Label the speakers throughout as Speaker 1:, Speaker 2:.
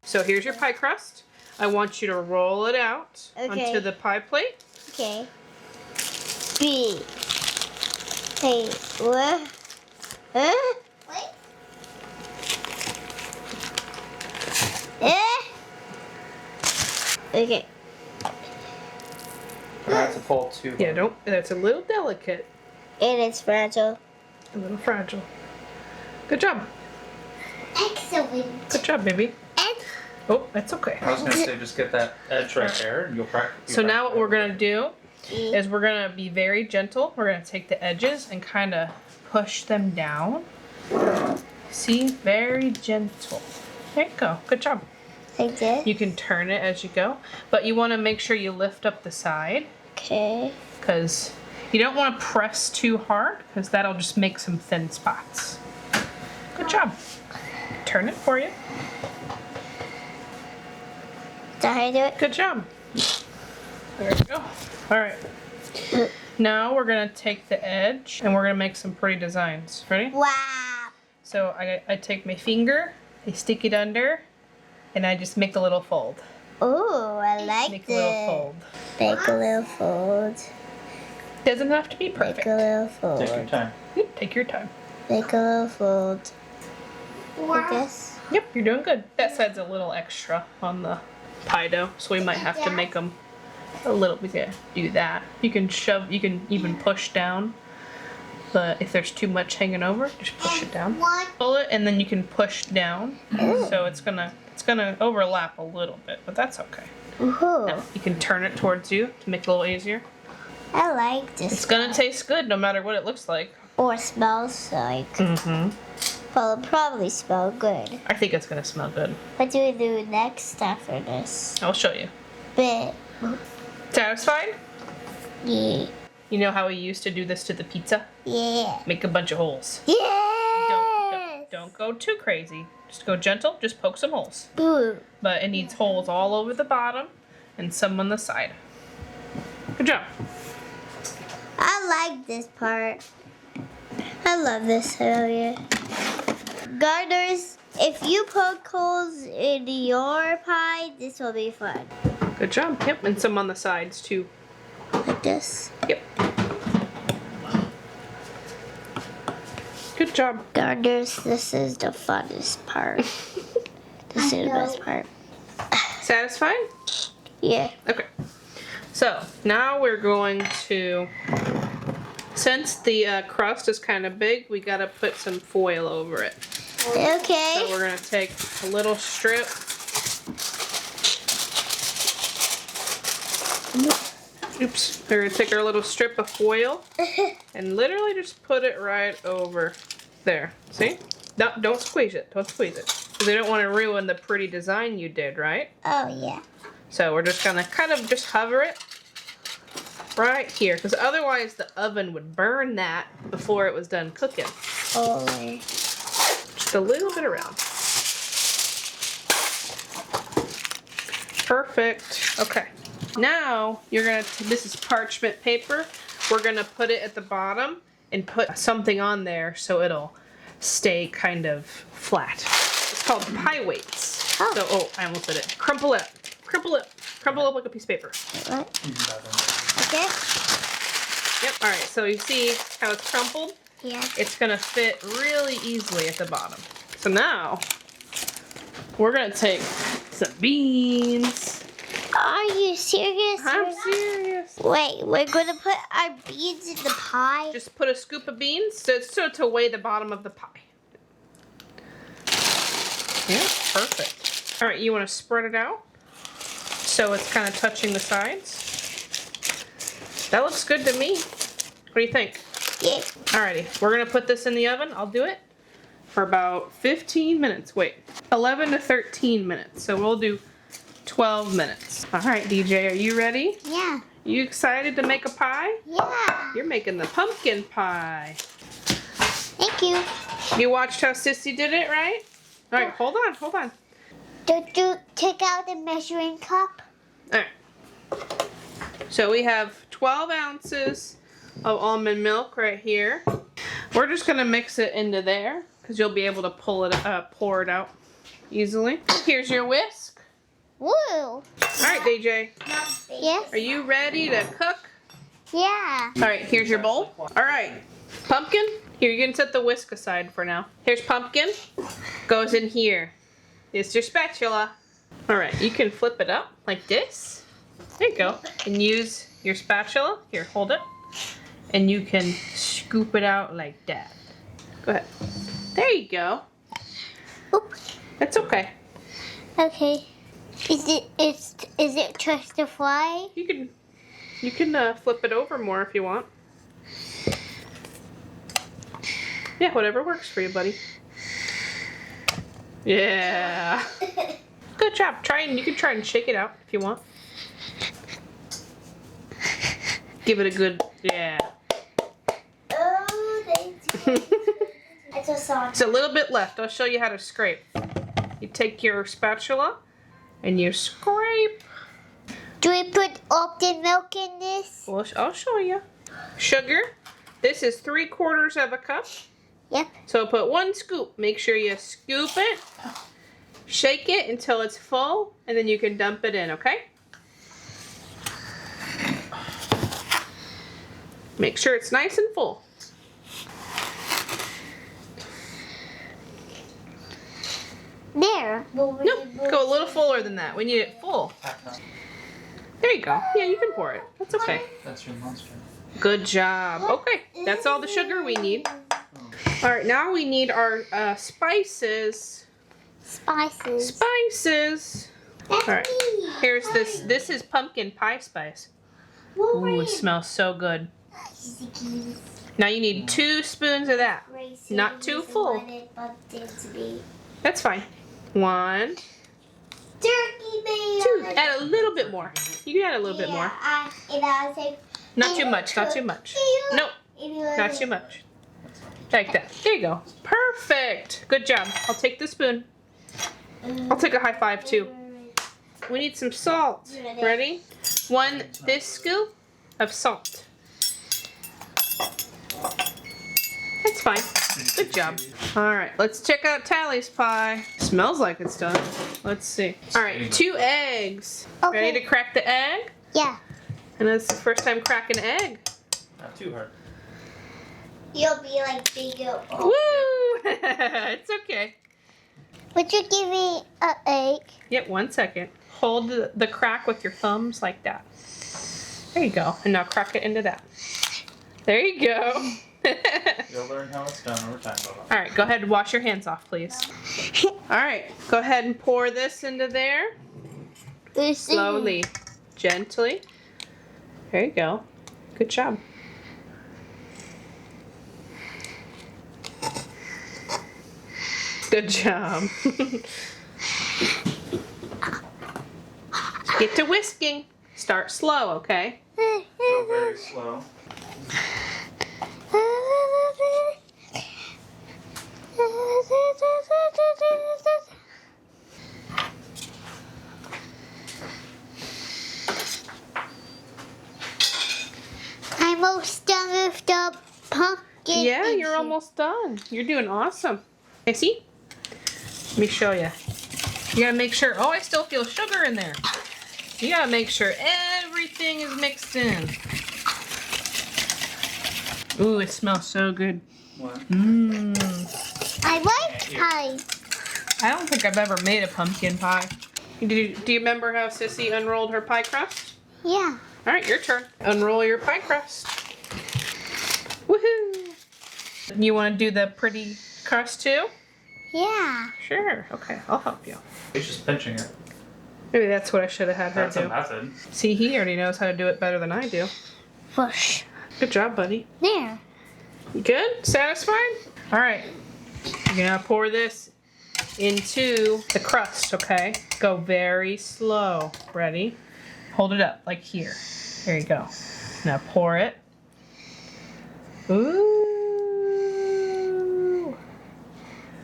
Speaker 1: So here's your pie crust. I want you to roll it out onto the pie plate.
Speaker 2: Okay. B. Hey, what? Huh? Wait. Okay.
Speaker 3: I have to pull too.
Speaker 1: Yeah, don't. That's a little delicate.
Speaker 2: It is fragile.
Speaker 1: A little fragile. Good job.
Speaker 2: Excellent.
Speaker 1: Good job, baby. Oh, that's okay.
Speaker 3: I was gonna say just get that edge right there, and you'll practice.
Speaker 1: So now what we're gonna do is we're gonna be very gentle. We're gonna take the edges and kind of push them down. See, very gentle. There you go. Good job.
Speaker 2: Like this?
Speaker 1: You can turn it as you go, but you want to make sure you lift up the side
Speaker 2: Okay.
Speaker 1: because you don't want to press too hard because that'll just make some thin spots. Good job. Turn it for you.
Speaker 2: Is that how you do it?
Speaker 1: Good job. There we go. All right. Now we're gonna take the edge and we're gonna make some pretty designs. Ready?
Speaker 2: Wow.
Speaker 1: So I take my finger, I stick it under, and I just make a little fold.
Speaker 2: Oh, I like
Speaker 1: Make a little
Speaker 2: this.
Speaker 1: fold.
Speaker 2: Make a little fold.
Speaker 1: Doesn't have to be
Speaker 2: Make
Speaker 1: perfect.
Speaker 2: a little fold.
Speaker 3: Take your time.
Speaker 1: Take your time.
Speaker 2: Make a little fold. Like this.
Speaker 1: Yep, you're doing good. That side's a little extra on the pie dough, so we might have to make them a little bit. Yeah, do that. You can shove, you can even push down, but if there's too much hanging over, just push it down. Pull it, and then you can push down. So it's gonna overlap a little bit, but that's okay.
Speaker 2: Ooh.
Speaker 1: Now, you can turn it towards you to make it a little easier.
Speaker 2: I like this.
Speaker 1: It's gonna taste good no matter what it looks like.
Speaker 2: Or smells like.
Speaker 1: Mm-hmm.
Speaker 2: Well, it'll probably smell good.
Speaker 1: I think it's gonna smell good.
Speaker 2: What do we do next after this?
Speaker 1: I'll show you.
Speaker 2: Bit.
Speaker 1: Satisfied?
Speaker 2: Yeah.
Speaker 1: You know how we used to do this to the pizza?
Speaker 2: Yeah.
Speaker 1: Make a bunch of holes.
Speaker 2: Yeah.
Speaker 1: Don't go too crazy. Just go gentle. Just poke some holes.
Speaker 2: Boo.
Speaker 1: But it needs holes all over the bottom and some on the side. Good job.
Speaker 2: I like this part. I love this area. Gardeners, if you poke holes in your pie, this will be fun.
Speaker 1: Good job. Yep, and some on the sides too.
Speaker 2: Like this.
Speaker 1: Yep. Good job.
Speaker 2: Gardeners, this is the funnest part. This is the best part.
Speaker 1: Satisfied?
Speaker 2: Yeah.
Speaker 1: Okay. So now we're going to, since the crust is kind of big, we gotta put some foil over it.
Speaker 2: Okay.
Speaker 1: So we're gonna take a little strip. Oops. We're gonna take our little strip of foil and literally just put it right over there. See? No, don't squeeze it. Don't squeeze it. Because they don't want to ruin the pretty design you did, right?
Speaker 2: Oh, yeah.
Speaker 1: So we're just gonna kind of just hover it right here. Because otherwise the oven would burn that before it was done cooking.
Speaker 2: Holy.
Speaker 1: Just a little bit around. Perfect. Okay. Now you're gonna, this is parchment paper. We're gonna put it at the bottom and put something on there so it'll stay kind of flat. It's called pie weights.
Speaker 2: Oh.
Speaker 1: So, I almost did it. Crumple it up. Crumple it. Crumple up like a piece of paper.
Speaker 2: What? Okay.
Speaker 1: Yep. All right. So you see how it's crumpled?
Speaker 2: Yeah.
Speaker 1: It's gonna fit really easily at the bottom. So now we're gonna take some beans.
Speaker 2: Are you serious?
Speaker 1: I'm serious.
Speaker 2: Wait, we're going to put our beans in the pie?
Speaker 1: Just put a scoop of beans so to weigh the bottom of the pie. Yeah, perfect. All right, you want to spread it out so it's kind of touching the sides. That looks good to me. What do you think?
Speaker 2: Yeah.
Speaker 1: Alrighty, we're gonna put this in the oven. I'll do it for about 15 minutes. Wait, 11 to 13 minutes. So we'll do 12 minutes. All right, DJ, are you ready?
Speaker 2: Yeah.
Speaker 1: You excited to make a pie?
Speaker 2: Yeah.
Speaker 1: You're making the pumpkin pie.
Speaker 2: Thank you.
Speaker 1: You watched how Sissy did it, right? All right, hold on, hold on.
Speaker 2: Did you take out the measuring cup?
Speaker 1: All right. So we have 12 ounces of almond milk right here. We're just gonna mix it into there because you'll be able to pour it out easily. Here's your whisk.
Speaker 2: Woo!
Speaker 1: All right, DJ.
Speaker 2: Yes?
Speaker 1: Are you ready to cook?
Speaker 2: Yeah.
Speaker 1: All right, here's your bowl. All right, pumpkin. Here, you can set the whisk aside for now. Here's pumpkin. Goes in here. It's your spatula. All right, you can flip it up like this. There you go. And use your spatula. Here, hold it. And you can scoop it out like that. Go ahead. There you go.
Speaker 2: Oop.
Speaker 1: That's okay.
Speaker 2: Okay. Is it just to fly?
Speaker 1: You can flip it over more if you want. Yeah, whatever works for you, buddy. Yeah. Good job. You can try and shake it out if you want. Give it a good, yeah.
Speaker 2: Oh, thank you. I just saw
Speaker 1: It's a little bit left. I'll show you how to scrape. You take your spatula and you scrape.
Speaker 2: Do we put almond milk in this?
Speaker 1: Well, I'll show you. Sugar. This is 3/4 of a cup.
Speaker 2: Yep.
Speaker 1: So put 1 scoop. Make sure you scoop it. Shake it until it's full, and then you can dump it in, okay? Make sure it's nice and full.
Speaker 2: There.
Speaker 1: Nope, go a little fuller than that. We need it full. There you go. Yeah, you can pour it. That's okay.
Speaker 3: That's your monster.
Speaker 1: Good job. Okay, that's all the sugar we need. All right, now we need our spices.
Speaker 2: Spices.
Speaker 1: Spices.
Speaker 2: That's
Speaker 1: All right,
Speaker 2: me.
Speaker 1: here's this. This is pumpkin pie spice. Ooh, it smells so good. Now you need 2 spoons of that. Not too full. That's fine. 1,
Speaker 2: Turkey bacon.
Speaker 1: 2. Add a little bit more. You can add a little bit more. Not too much. Not too much. Nope. Not too much. Like that. There you go. Perfect. Good job. I'll take the spoon. I'll take a high five too. We need some salt. Ready? 1 this scoop of salt. That's fine. Good job. All right, let's check out Tally's pie. Smells like it's done. Let's see. All right, 2 eggs.
Speaker 2: Okay.
Speaker 1: Ready to crack the egg?
Speaker 2: Yeah.
Speaker 1: And it's the first time cracking an egg.
Speaker 3: Not too hard.
Speaker 2: You'll be like bigger.
Speaker 1: Woo! It's okay.
Speaker 2: Would you give me an egg?
Speaker 1: Yep, 1 second. Hold the crack with your thumbs like that. There you go. And now crack it into that. There you go.
Speaker 3: You'll learn how it's done over time, Bubba.
Speaker 1: All right, go ahead and wash your hands off, please. All right, go ahead and pour this into there. Slowly, gently. There you go. Good job. Good job. Get to whisking. Start slow, okay?
Speaker 3: Go very slow.
Speaker 2: I'm almost done with the pumpkin.
Speaker 1: Yeah, you're
Speaker 2: issue.
Speaker 1: almost done. You're doing awesome. Hey, see? Let me show you. You gotta make sure. Oh, I still feel sugar in there. You gotta make sure everything is mixed in. Ooh, it smells so good.
Speaker 3: What?
Speaker 1: Mmm.
Speaker 2: I like pie.
Speaker 1: I don't think I've ever made a pumpkin pie. Do you remember how Sissy unrolled her pie crust?
Speaker 2: Yeah.
Speaker 1: All right, your turn. Unroll your pie crust. Woohoo! You want to do the pretty crust too?
Speaker 2: Yeah.
Speaker 1: Sure. Okay, I'll help you.
Speaker 3: He's just pinching it.
Speaker 1: Maybe that's what I should have had her
Speaker 3: That's a
Speaker 1: do.
Speaker 3: method.
Speaker 1: See, he already knows how to do it better than I do.
Speaker 2: Push.
Speaker 1: Good job, buddy.
Speaker 2: There.
Speaker 1: You good? Satisfied? All right. You're gonna pour this into the crust, okay? Go very slow. Ready? Hold it up, like here. There you go. Now pour it. Ooh.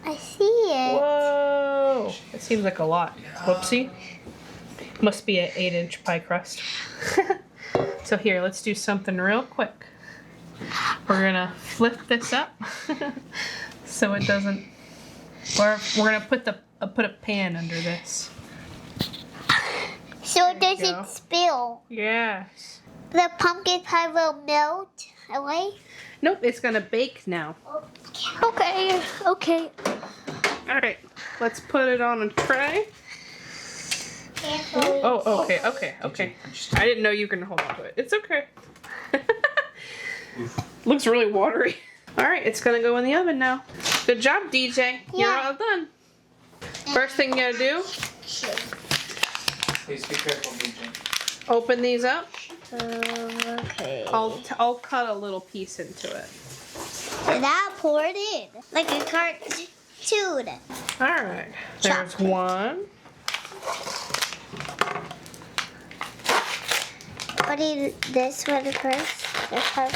Speaker 2: I see it.
Speaker 1: Whoa. It seems like a lot. Whoopsie. Must be an 8-inch pie crust. So here, let's do something real quick. We're gonna flip this up so it doesn't. We're gonna put a pan under this.
Speaker 2: So it
Speaker 1: There you go.
Speaker 2: doesn't spill.
Speaker 1: Yes.
Speaker 2: The pumpkin pie will melt away.
Speaker 1: Nope, it's gonna bake now.
Speaker 2: Okay. Okay.
Speaker 1: All right, let's put it on a tray. Oh, okay. I didn't know you were gonna hold on to it. It's okay. Looks really watery. All right, it's gonna go in the oven now. Good job, DJ. You're
Speaker 2: Yeah.
Speaker 1: all done. First thing you gotta do,
Speaker 3: Please be careful, DJ.
Speaker 1: open these up.
Speaker 2: Okay.
Speaker 1: I'll cut a little piece into it.
Speaker 2: And I'll pour it in like a cartoon.
Speaker 1: All right, there's one.
Speaker 2: What do you this one first? This part.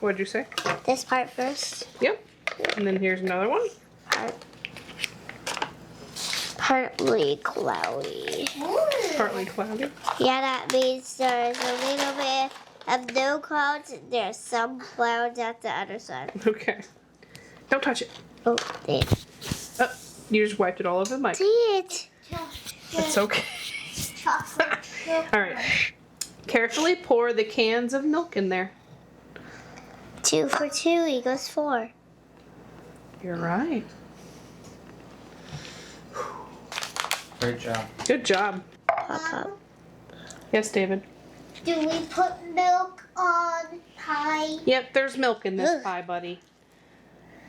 Speaker 1: What'd you say?
Speaker 2: This part first.
Speaker 1: Yep. And then here's another one.
Speaker 2: Partly cloudy.
Speaker 1: Partly cloudy.
Speaker 2: Yeah, that means there's a little bit of no clouds. There's some clouds at the other side.
Speaker 1: Okay. Don't touch it.
Speaker 2: Oh, there.
Speaker 1: Oh, you just wiped it all over the mic.
Speaker 2: See it.
Speaker 1: It's okay. All right. Carefully pour the cans of milk in there.
Speaker 2: 2 for 2 equals 4.
Speaker 1: You're right.
Speaker 3: Great job.
Speaker 1: Good job.
Speaker 2: Pop up.
Speaker 1: Yes, David.
Speaker 2: Do we put milk on pie?
Speaker 1: Yep, there's milk in this pie, buddy.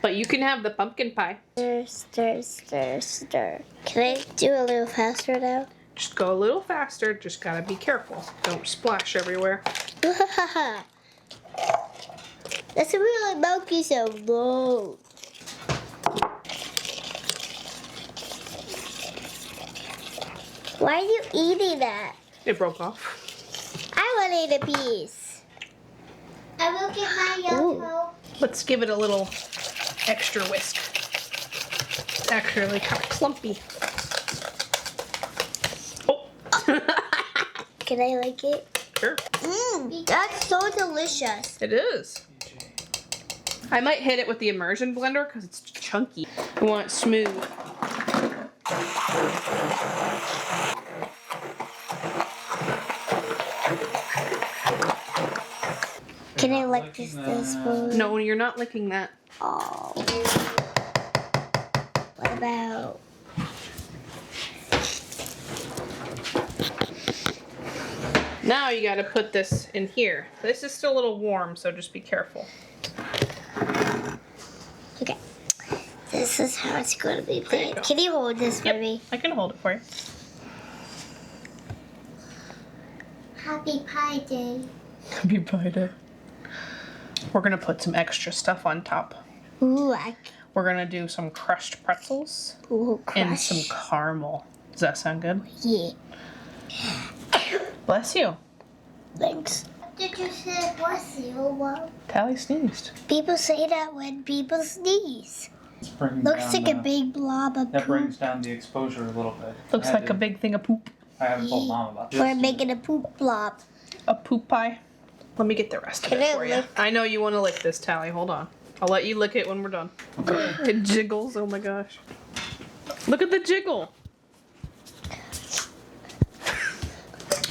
Speaker 1: But you can have the pumpkin pie.
Speaker 2: Stir, stir, stir, stir. Can I do a little faster now?
Speaker 1: Just go a little faster. Just gotta be careful. Don't splash everywhere.
Speaker 2: That's really milky so low. Why are you eating that?
Speaker 1: It broke off.
Speaker 2: I want to eat a piece. I will get my yellow.
Speaker 1: Let's give it a little extra whisk. It's actually kind of clumpy. Oh.
Speaker 2: Can I like it?
Speaker 1: Sure.
Speaker 2: That's so delicious.
Speaker 1: It is. I might hit it with the immersion blender because it's chunky. I want it smooth.
Speaker 2: Can I like this spoon?
Speaker 1: No, you're not licking that.
Speaker 2: Oh. What about?
Speaker 1: Now you gotta put this in here. This is still a little warm, so just be careful.
Speaker 2: Okay. This is how it's going to be
Speaker 1: There you
Speaker 2: played.
Speaker 1: go.
Speaker 2: Can you hold this for me?
Speaker 1: I can hold it for you.
Speaker 2: Happy Pie Day.
Speaker 1: Happy Pie Day. We're gonna put some extra stuff on top.
Speaker 2: Ooh,
Speaker 1: We're gonna do some crushed pretzels
Speaker 2: ooh,
Speaker 1: and
Speaker 2: crush.
Speaker 1: some caramel. Does that sound good?
Speaker 2: Yeah.
Speaker 1: Bless you.
Speaker 2: Thanks. Did you say bless you? Well,
Speaker 1: Tally sneezed.
Speaker 2: people say that when people sneeze.
Speaker 3: It's bringing
Speaker 2: Looks
Speaker 3: down
Speaker 2: like a
Speaker 3: the-
Speaker 2: big blob of
Speaker 3: That
Speaker 2: poop.
Speaker 3: brings down the exposure a little bit.
Speaker 1: Looks
Speaker 3: I
Speaker 1: like a
Speaker 3: did-
Speaker 1: big thing of poop.
Speaker 3: I haven't told Mom about this.
Speaker 2: We're making a poop blob.
Speaker 1: A poop pie. Let me get the rest of
Speaker 2: Can
Speaker 1: it
Speaker 2: I
Speaker 1: for you.
Speaker 2: lick-
Speaker 1: I know you want to lick this, Tally. Hold on. I'll let you lick it when we're done. It jiggles. Oh my gosh. Look at the jiggle.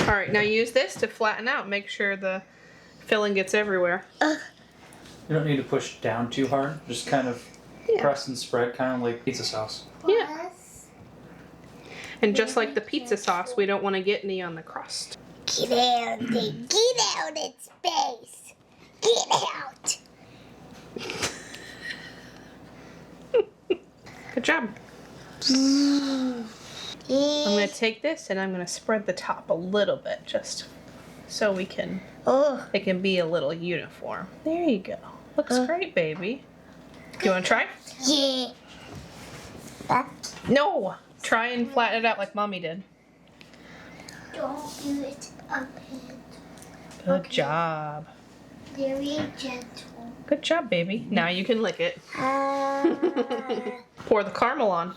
Speaker 1: All right, now use this to flatten out. Make sure the filling gets everywhere.
Speaker 3: You don't need to push down too hard. Just kind of
Speaker 1: Yeah.
Speaker 3: press and spread, kind of like pizza sauce.
Speaker 1: Yeah. And just like the pizza sauce, we don't want to get any on the crust.
Speaker 2: Get out, get out in space. Get out.
Speaker 1: Good job. I'm going to take this and I'm going to spread the top a little bit just so it can be a little uniform. There you go. Looks great, baby. You want to try?
Speaker 2: Yeah.
Speaker 1: No! Try and flatten it out like Mommy did.
Speaker 2: Don't do it up
Speaker 1: Good job.
Speaker 2: very gentle.
Speaker 1: Good job, baby. Now you can lick it. Pour the caramel on.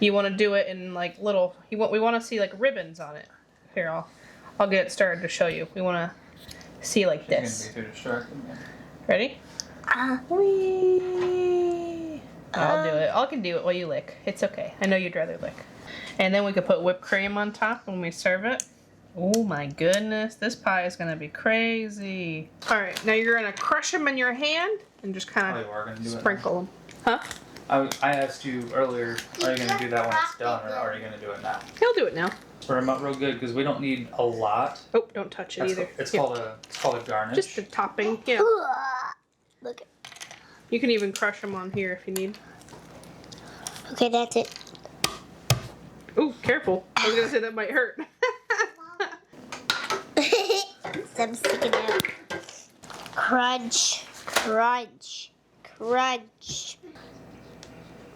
Speaker 1: You want to do it in like little. We want to see like ribbons on it. Here, I'll get it started to show you. We want to See, like
Speaker 3: She's gonna
Speaker 1: this.
Speaker 3: be too distracted, man.
Speaker 1: Ready? Whee! I'll do it. I can do it while you lick. It's okay. I know you'd rather lick. And then we could put whipped cream on top when we serve it. Oh my goodness, this pie is gonna be crazy. All right, now you're gonna crush them in your hand and just
Speaker 3: Oh,
Speaker 1: kind
Speaker 3: you
Speaker 1: of
Speaker 3: are gonna do it.
Speaker 1: sprinkle them. Huh?
Speaker 3: I asked you earlier, are you gonna do that when it's done, or are you gonna do it now?
Speaker 1: He'll do it now.
Speaker 3: Spread them out real good because we don't need a lot.
Speaker 1: Oh, don't touch it
Speaker 3: That's
Speaker 1: either.
Speaker 3: It's
Speaker 1: Here.
Speaker 3: called a garnish.
Speaker 1: Just the topping. Yeah.
Speaker 2: Look.
Speaker 1: You can even crush them on here if you need.
Speaker 2: Okay, that's it.
Speaker 1: Ooh, careful. I was gonna say that might hurt.
Speaker 2: I'm sticking out. Crunch, crunch, crunch.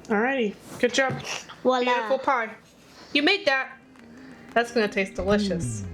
Speaker 1: Alrighty, good job.
Speaker 2: Voila.
Speaker 1: Beautiful pie. You made that. That's gonna taste delicious.